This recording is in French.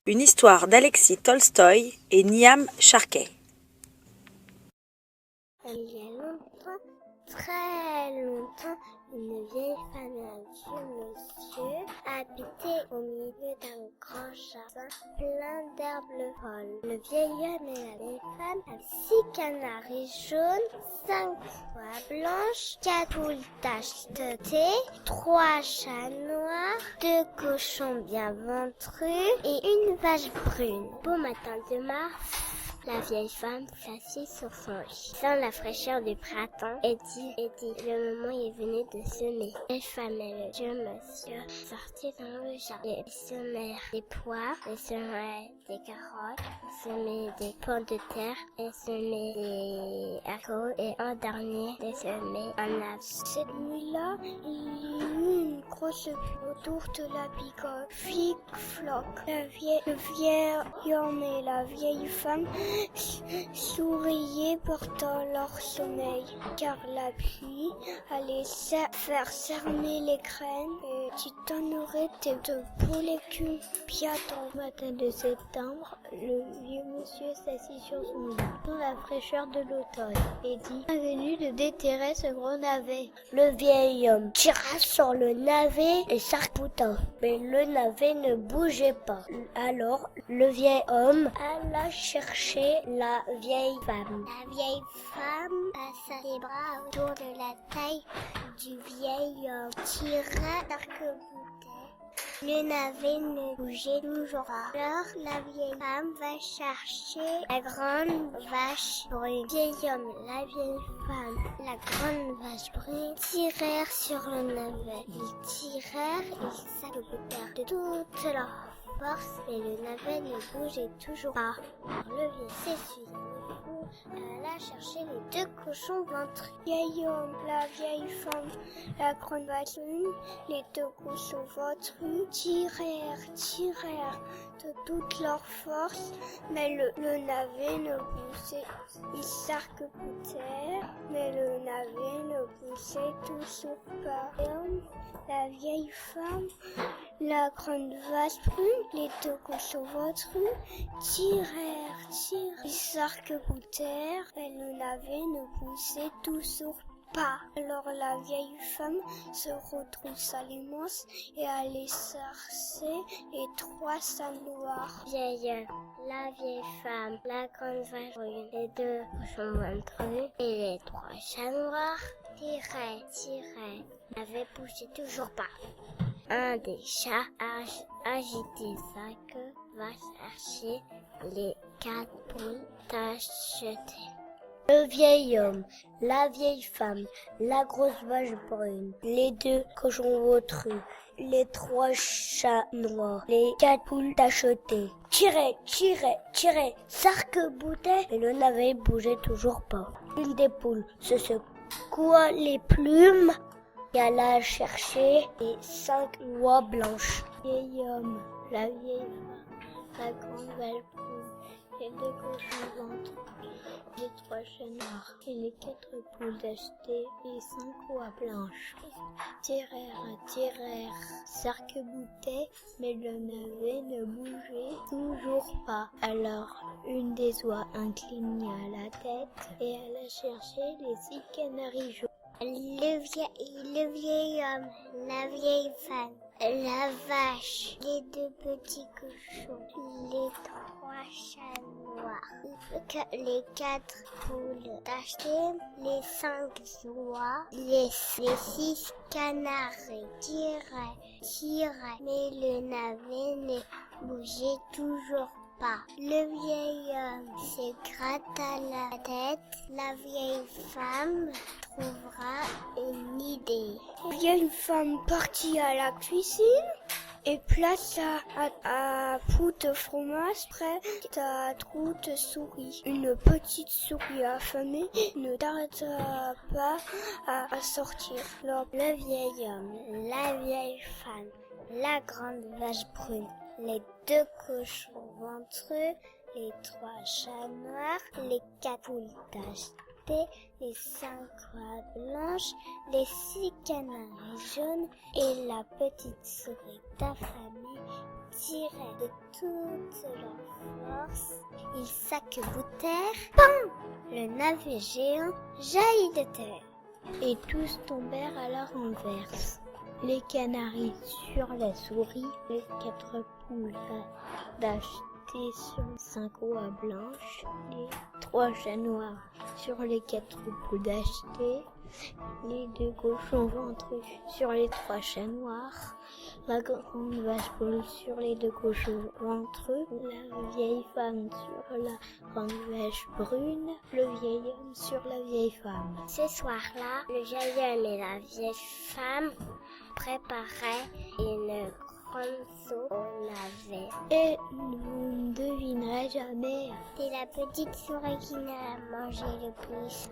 Une histoire d'Alexis Tolstoï et Niam Sharkey. Il y a longtemps, très longtemps, une vieille femme et un vieux monsieur habitaient au milieu d'un grand jardin plein d'herbes folles. Le vieil homme et la vieille femme avaient 6 canaris jaunes, 5 oies blanches, 4 poules tachetées, 3 chats noirs, 2 cochons bien ventrus et une vache brune. Beau matin de mars, la vieille femme s'assit sur son lit, sent la fraîcheur du printemps et dit, le moment est venu de semer. La vieille femme et le vieux monsieur sortirent dans le jardin. Ils semèrent des pois, ils semèrent des carottes, ils semèrent des pommes de terre, ils semèrent des haricots et en dernier, ils semèrent un arbre. Cette nuit-là, il y eut une grosse pluie autour de la bigorre. Flic-floc. Le vieil homme et la vieille femme souriaient pendant leur sommeil, car la pluie allait faire cerner les graines et tu t'en aurais de beaux légumes. Bientôt, au matin de septembre, le vieux monsieur s'assit sur son lit, dans la fraîcheur de l'automne, et dit « Bienvenue de déterrer ce gros navet ». Le vieil homme tira sur le navet et s'arc-bouta, mais le navet ne bougeait pas. Alors, le vieil homme alla chercher la vieille femme. La vieille femme passa les bras autour de la taille du vieil homme, tira l'arc-boutait. Le navet ne bougeait toujours pas. Alors la vieille femme va chercher la grande vache brune. Le vieil homme, la vieille femme, la grande vache brune tirèrent sur le navet. Ils tirèrent, ils s'arc-boutèrent de toute leur force, mais le navet ne bougeait toujours pas. Alors le vieil s'essuya le front, alla chercher les 2 cochons ventrus. Le vieil homme, la vieille femme, la grande vache brune, les 2 cochons ventrus tirèrent de toute leur force, mais le navet ne bougeait. Ils s'arc-boutèrent, mais le navet ne bougeait toujours pas. La vieille femme, la grande vache brune, les 2 cochons ventrus tirèrent. Ils s'arc-boutèrent, mais le navet ne bougeait toujours pas. Alors la vieille femme se retroussa les manches et allait chercher les 3 chats noirs. La vieille femme, la grande vache brune, les 2 cochons ventrus et les 3 chats noirs tiraient. N'avait bougé toujours pas. Un des chats agitait sa queue, va chercher les 4 poules tachetées. Le vieil homme, la vieille femme, la grosse vache brune, les 2 cochons ventrus, les 3 chats noirs, les 4 poules tachetées. Tiraient, s'arc-boutaient, mais le navet bougeait toujours pas. Une des poules se secoua les plumes et alla chercher les 5 oies blanches. Le vieil homme, la vieille femme, la grande vache brune, les 2 cochons ventrus, les 3 chats noirs et les 4 poules tachetées et 5 oies blanches. Tirèrent, s'arc-boutaient, mais le navet ne bougeait toujours pas. Alors, une des oies inclina la tête et alla chercher les 6 canaris jaunes. Le vieil homme, la vieille femme, la vache, les 2 petits cochons, les 3 chats noirs, les 4 poules tachetées, les 5 oies, les 6 canards tiraient, mais le navet ne bougeait toujours pas. Le vieil homme se gratta la tête. La vieille femme trouvera une idée. La vieille femme partit à la cuisine et plaça à bout de fromage près d'un trou de souris. Une petite souris affamée ne tarda pas à sortir. Alors, le vieil homme, la vieille femme, la grande vache brune, les 2 cochons ventrus, les 3 chats noirs, les 4 poules tachetées étaient les 5 oies blanches, les 6 canaris jaunes et la petite souris affamée tiraient de toute leur force. Ils s'arc-boutèrent. Pan! Le navet géant jaillit de terre et tous tombèrent à la renverse. Les canaris sur la souris, les 4 poules d'acheter sur les 5 oies blanches, les 3 chats noirs sur les 4 poules d'acheter, les 2 cochons ventrus sur les 3 chats noirs, la grande vache poule sur les 2 cochons ventrus, la vieille femme sur la grande vache brune, le vieil homme sur la vieille femme. Ce soir-là, le vieil homme et la vieille femme préparaient une grande soupe au navet. Et vous ne devinerez jamais. C'est la petite souris qui n'a mangé le plus.